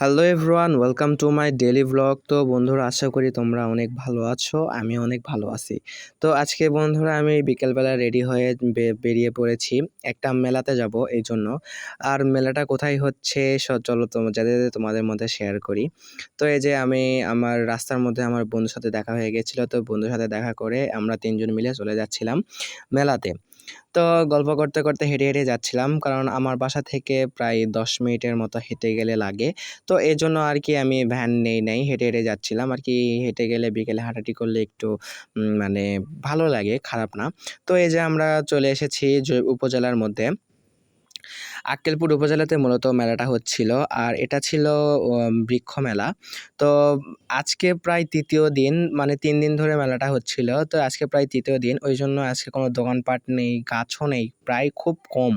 Hello everyone, welcome to my daily blog. তো বন্ধুরা, আশা করি তোমরা অনেক ভালো আছো। আমি অনেক ভালো আছি। তো আজকে বন্ধুরা আমি বিকেলবেলা রেডি হয়ে বেরিয়ে পড়েছি একটা মেলাতে যাব এই জন্য। আর মেলাটা কোথায় হচ্ছে চলো যেতে যেতে তোমাদের মধ্যে শেয়ার করি। তো এই যে আমি আমার রাস্তার মধ্যে আমার বন্ধুর সাথে দেখা হয়ে গেছিলো, তো বন্ধুর সাথে দেখা করে আমরা তিনজন মিলে চলে যাচ্ছিলাম মেলাতে। তো গল্প করতে করতে হেঁটে হেঁটে যাচ্ছিলাম, কারণ আমার বাসা থেকে প্রায় 10 মিনিটের মতো হেঁটে গেলে লাগে। তো এই জন্য আর কি আমি ভ্যান নেই নাই, হেঁটে হেঁটে যাচ্ছিলাম আর কি। হেঁটে গেলে বিকেলে হাঁটাহাঁটি করলে একটু মানে ভালো লাগে, খারাপ না। তো এই যে আমরা চলে এসেছি উপজেলার মধ্যে। আক্কেলপুর উপজেলাতে মূলত মেলাটা হচ্ছিল, আর এটা ছিল বৃক্ষ মেলা। তো আজকে প্রায় তৃতীয় দিন, মানে 3 দিন ধরে মেলাটা হচ্ছিল। তো আজকে প্রায় তৃতীয় দিন, ওই জন্য আজকে কোনো দোকানপাট নেই, গাছও নেই, প্রায় খুব কম।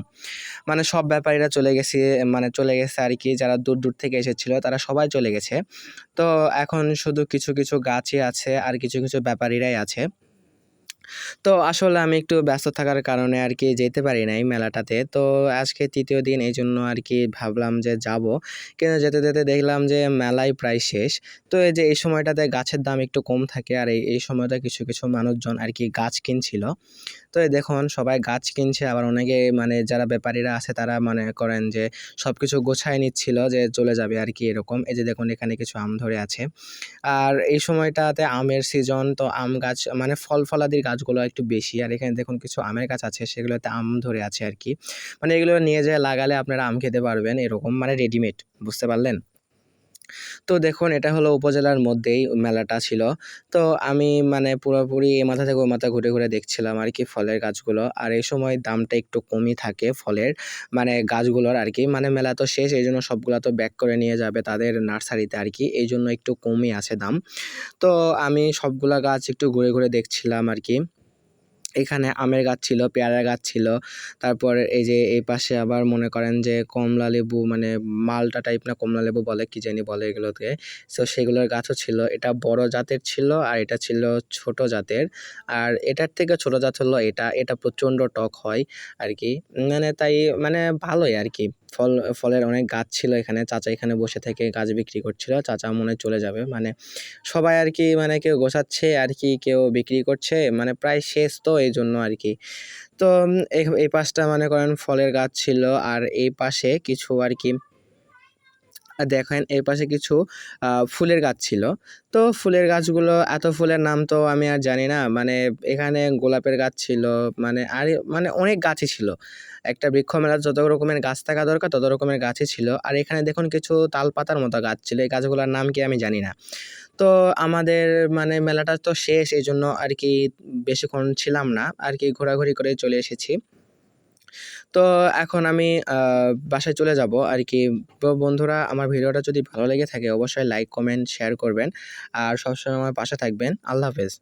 মানে সব ব্যাপারীরা চলে গেছে আর কি। যারা দূর দূর থেকে এসেছিল তারা সবাই চলে গেছে। তো এখন শুধু কিছু কিছু গাছই আছে, আর কিছু কিছু ব্যাপারীরাই আছে। তো আসলে আমি একটু ব্যস্ত থাকার কারণে আর কি যেতে পারি নাই মেলাটাতে। তো আজকে তৃতীয় দিন, এই জন্য আর কি ভাবলাম যে যাব, কিন্তু যেতে যেতে দেখলাম যে মেলাই প্রায় শেষ। তো এই যে এই সময়টাতে গাছের দাম একটু কম থাকে, আর এই সময়টা কিছু কিছু মানুষজন আর কি গাছ কিনছিল। তো এই দেখুন সবাই গাছ কিনছে, আবার অনেকে মানে যারা ব্যাপারীরা আছে তারা মনে করেন যে সব কিছু গোছায় নিচ্ছিল যে চলে যাবে আর কি, এরকম। এই যে দেখুন এখানে কিছু আম ধরে আছে। আর এই সময়টাতে আমের সিজন, তো আম গাছ মানে ফলাদির গাছগুলো একটু বেশি। আর এখানে দেখুন কিছু আমের গাছ আছে, সেগুলোতে আম ধরে আছে আর কি। মানে এগুলো নিয়ে যেয়ে লাগালে আপনারা আম খেতে পারবেন, এরকম মানে রেডিমেড, বুঝতে পারলেন? তো দেখুন এটা হলো উপজেলার মধ্যেই মেলাটা ছিল। তো আমি মানে পুরোপুরি এ মাথা থেকে ওই মাথা ঘুরে ঘুরে দেখছিলাম আর কি ফলের গাছগুলো। আর এই সময় দামটা একটু কমই থাকে ফলের, মানে গাছগুলোর আর কি। মানে মেলা তো শেষ, এই জন্য সবগুলা তো ব্যাক করে নিয়ে যাবে তাদের নার্সারিতে আর কি, এই জন্য একটু কমই আছে দাম। তো আমি সবগুলা গাছ একটু ঘুরে ঘুরে দেখছিলাম আর কি। এখানে আমের গাছ ছিল, পেয়ারার গাছ ছিল। তারপর এই যে এই পাশে আবার মনে করেন যে কমলা লেবু, মানে মালটা টাইপ না কমলা লেবু বলে, কি জানি বলে এগুলোকে। সো সেগুলোর গাছও ছিল। এটা বড় জাতের ছিল, আর এটা ছিল ছোট জাতের। আর এটার থেকে ছোট জাত হলো এটা প্রচণ্ড টক হয় আর কি। মানে তাই মানে ভালোই আর কি। ফলের অনেক গাছ ছিল এখানে। চাচা এখানে বসে থেকে গাছ বিক্রি করছিল। চাচা মনে হয় চলে যাবে, মানে সবাই আর কি, মানে কেউ গোছাচ্ছে আর কি, কেউ বিক্রি করছে, মানে প্রায় শেষ তো এই জন্য আর কি। তো এই পাশটা মনে করেন ফলের গাছ ছিল, আর এই পাশে কিছু আর কি দেখেন এই পাশে কিছু ফুলের গাছ ছিল। তো ফুলের গাছগুলো, এত ফুলের নাম তো আমি আর জানি না। মানে এখানে গোলাপের গাছ ছিল, মানে আর মানে অনেক গাছই ছিল। একটা বৃক্ষ মেলার যত রকমের গাছ থাকা দরকার তত রকমের গাছই ছিল। আর এখানে দেখুন কিছু তালপাতার মতো গাছ ছিল, এই গাছগুলোর নাম কি আমি জানি না। তো আমাদের মানে মেলাটা তো শেষ, এই জন্য আর কি বেশিক্ষণ ছিলাম না আর কি, ঘোরাঘুরি করে চলে এসেছি। তো এখন আমি বাসায় চলে যাব আর কি। তো বন্ধুরা, আমার ভিডিওটা যদি ভালো লেগে থাকে অবশ্যই লাইক, কমেন্ট, শেয়ার করবেন। আর সবসময় আমার পাশে থাকবেন। আল্লাহ হাফেজ।